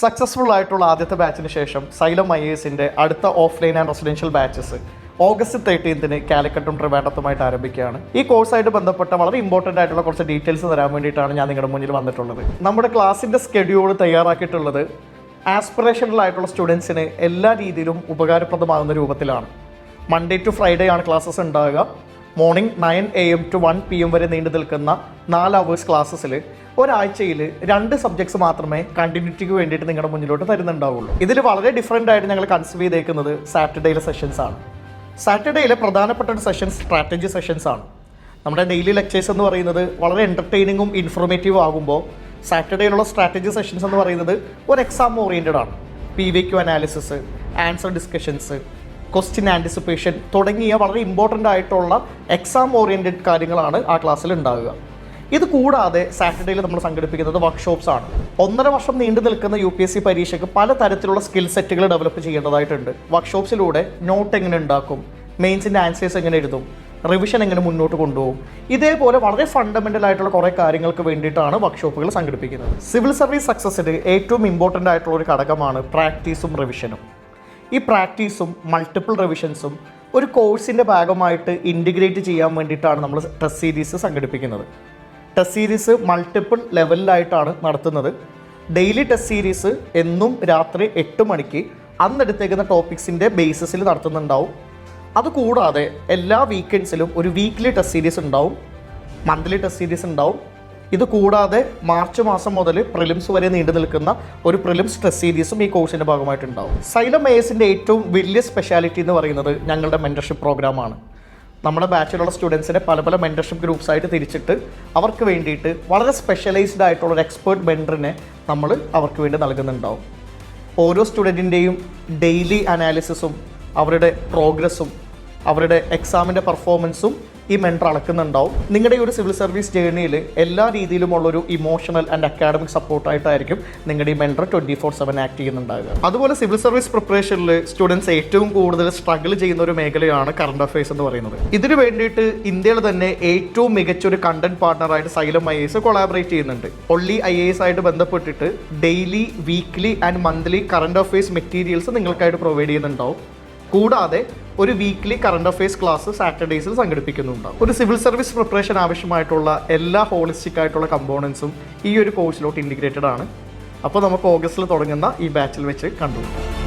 Successful ആയിട്ടുള്ള ആദ്യത്തെ ബാച്ചിന് ശേഷം സൈലം IASന്റെ അടുത്ത offline and residential batches August 13 കാലിക്കറ്റും ട്രിവാൻഡ്രത്തുമായിട്ട് ആരംഭിക്കുകയാണ്. ഈ കോഴ്സായിട്ട് ബന്ധപ്പെട്ട വളരെ ഇമ്പോർട്ടൻ്റ് ആയിട്ടുള്ള കുറച്ച് ഡീറ്റെയിൽസ് തരാൻ വേണ്ടിയിട്ടാണ് ഞാൻ നിങ്ങളുടെ മുന്നിൽ വന്നിട്ടുള്ളത്. നമ്മുടെ ക്ലാസ്സിൻ്റെ സ്കെഡ്യൂൾ തയ്യാറാക്കിയിട്ടുള്ളത് ആസ്പിറേഷണൽ ആയിട്ടുള്ള സ്റ്റുഡൻസിന് എല്ലാ രീതിയിലും ഉപകാരപ്രദമാകുന്ന രൂപത്തിലാണ്. മൺഡേ ടു ഫ്രൈഡേ ആണ് ക്ലാസ്സസ് ഉണ്ടാകുക. മോർണിംഗ് 9 AM to 1 PM വരെ നീണ്ടു നിൽക്കുന്ന 4 hours ക്ലാസ്സസിൽ ഒരാഴ്ചയിൽ 2 സബ്ജക്ട്സ് മാത്രമേ കണ്ടിന്യൂറ്റിക്ക് വേണ്ടിയിട്ട് നിങ്ങളുടെ മുന്നിലോട്ട് തരുന്നുണ്ടാവുള്ളൂ. ഇതിൽ വളരെ ഡിഫറൻ്റ് ആയിട്ട് ഞങ്ങൾ കൺസിഡർ ചെയ്തേക്കുന്നത് സാറ്റർഡേയിലെ സെഷൻസ് ആണ്. സാറ്റർഡേയിലെ പ്രധാനപ്പെട്ട ഒരു സെഷൻ സ്ട്രാറ്റജി സെഷൻസ് ആണ്. നമ്മുടെ ഡെയിലി ലെക്ചേഴ്സ് എന്ന് പറയുന്നത് വളരെ എൻ്റർടൈനിങ്ങും ഇൻഫോർമേറ്റീവും ആകുമ്പോൾ സാറ്റർഡേയിലുള്ള സ്ട്രാറ്റജി സെഷൻസ് എന്ന് പറയുന്നത് ഒരു എക്സാം ഓറിയൻറ്റഡ് ആണ്. PVQ analysis, answer discussions, question anticipation തുടങ്ങിയ വളരെ ഇമ്പോർട്ടൻ്റ് ആയിട്ടുള്ള എക്സാം ഓറിയൻറ്റഡ് കാര്യങ്ങളാണ് ആ ക്ലാസ്സിൽ ഉണ്ടാകുക. ഇത് കൂടാതെ സാറ്റർഡേയിൽ നമ്മൾ സംഘടിപ്പിക്കുന്നത് വർക്ക്ഷോപ്സ് ആണ്. 1.5 വർഷം നീണ്ടു നിൽക്കുന്ന UPSC പരീക്ഷയ്ക്ക് പല തരത്തിലുള്ള സ്കിൽ സെറ്റുകൾ ഡെവലപ്പ് ചെയ്യേണ്ടതായിട്ടുണ്ട്. വർക്ക്ഷോപ്സിലൂടെ നോട്ട് എങ്ങനെ ഉണ്ടാക്കും, മെയിൻസിൻ്റെ ആൻസേഴ്സ് എങ്ങനെ എഴുതും, റിവിഷൻ എങ്ങനെ മുന്നോട്ട് കൊണ്ടുപോകും, ഇതേപോലെ വളരെ ഫണ്ടമെൻ്റൽ ആയിട്ടുള്ള കുറേ കാര്യങ്ങൾക്ക് വേണ്ടിയിട്ടാണ് വർക്ക്ഷോപ്പുകൾ സംഘടിപ്പിക്കുന്നത്. സിവിൽ സർവീസ് സക്സസിന് ഏറ്റവും ഇമ്പോർട്ടൻ്റ് ആയിട്ടുള്ള ഒരു ഘടകമാണ് പ്രാക്ടീസും റിവിഷനും. ഈ പ്രാക്ടീസും മൾട്ടിപ്പിൾ റിവിഷൻസും ഒരു കോഴ്സിൻ്റെ ഭാഗമായിട്ട് ഇൻറ്റിഗ്രേറ്റ് ചെയ്യാൻ വേണ്ടിയിട്ടാണ് നമ്മൾ ടെസ്റ്റ് സീരീസ് സംഘടിപ്പിക്കുന്നത്. ടെസ്റ്റ് സീരീസ് മൾട്ടിപ്പിൾ ലെവലിലായിട്ടാണ് നടത്തുന്നത്. ഡെയിലി ടെസ്റ്റ് സീരീസ് എന്നും രാത്രി 8 മണിക്ക് അന്നെടുത്തേക്കുന്ന ടോപ്പിക്സിൻ്റെ ബേസിസിൽ നടത്തുന്നുണ്ടാവും. അതുകൂടാതെ എല്ലാ വീക്കെൻഡ്സിലും ഒരു വീക്ക്ലി ടെസ്റ്റ് സീരീസ് ഉണ്ടാവും, മന്ത്ലി ടെസ്റ്റ് സീരീസ് ഉണ്ടാവും. ഇത് കൂടാതെ മാർച്ച് മാസം മുതൽ പ്രിലിംസ് വരെ നീണ്ടു നിൽക്കുന്ന ഒരു പ്രിലിംസ് ടെസ്റ്റ് സീരീസും ഈ കോഴ്സിൻ്റെ ഭാഗമായിട്ടുണ്ടാവും. സൈലം IASന്റെ ഏറ്റവും വലിയ സ്പെഷ്യാലിറ്റി എന്ന് പറയുന്നത് ഞങ്ങളുടെ മെൻറ്റർഷിപ്പ് പ്രോഗ്രാമാണ്. നമ്മുടെ ബാച്ചിലുള്ള സ്റ്റുഡൻസിനെ പല മെൻറ്റർഷിപ്പ് ഗ്രൂപ്പ്സ് ആയിട്ട് തിരിച്ചിട്ട് അവർക്ക് വേണ്ടിയിട്ട് വളരെ സ്പെഷ്യലൈസ്ഡ് ആയിട്ടുള്ള ഒരു എക്സ്പേർട്ട് മെൻറ്ററിനെ നമ്മൾ അവർക്ക് വേണ്ടി നൽകുന്നുണ്ടാവും. ഓരോ സ്റ്റുഡൻറ്റിൻ്റെയും ഡെയിലി അനാലിസിസും അവരുടെ പ്രോഗ്രസ്സും അവരുടെ എക്സാമിൻ്റെ പെർഫോമൻസും ഈ മെൻറ്റർ അളക്കുന്നുണ്ടാവും. നിങ്ങളുടെ ഈ ഒരു സിവിൽ സർവീസ് ജേർണിയിൽ എല്ലാ രീതിയിലുമുള്ളൊരു ഇമോഷണൽ ആൻഡ് അക്കാഡമിക് സപ്പോർട്ടായിട്ടായിരിക്കും നിങ്ങളുടെ ഈ മെൻറ്റർ 24/7 ആക്ട് ചെയ്യുന്നുണ്ടാകുക. അതുപോലെ സിവിൽ സർവീസ് പ്രിപ്പറേഷനിൽ സ്റ്റുഡൻസ് ഏറ്റവും കൂടുതൽ സ്ട്രഗിൾ ചെയ്യുന്ന ഒരു മേഖലയാണ് കറണ്ട് അഫയേഴ്സ് എന്ന് പറയുന്നത്. ഇതിനു വേണ്ടിയിട്ട് ഇന്ത്യയിൽ തന്നെ ഏറ്റവും മികച്ചൊരു കണ്ടന്റ് പാർട്ണറായിട്ട് സൈലം IAS കൊളാബറേറ്റ് ചെയ്യുന്നുണ്ട്. ഒൺലി IAS ആയിട്ട് ബന്ധപ്പെട്ടിട്ട് daily, weekly and monthly current affairs materials നിങ്ങൾക്കായിട്ട് പ്രൊവൈഡ് ചെയ്യുന്നുണ്ടാവും. കൂടാതെ ഒരു വീക്ക്ലി കറണ്ട് അഫയേഴ്സ് ക്ലാസ് സാറ്റർഡേയ്സിൽ സംഘടിപ്പിക്കുന്നുണ്ടാവും. ഒരു സിവിൽ സർവീസ് പ്രിപ്പറേഷൻ ആവശ്യമായിട്ടുള്ള എല്ലാ ഹോളിസ്റ്റിക് ആയിട്ടുള്ള കമ്പോണൻസും ഈ ഒരു കോഴ്സിലോട്ട് ഇൻറ്റിഗ്രേറ്റഡ് ആണ്. അപ്പോൾ നമുക്ക് ഓഗസ്റ്റിൽ തുടങ്ങുന്ന ഈ ബാച്ചിൽ വെച്ച് കണ്ടുപിടിക്കാം.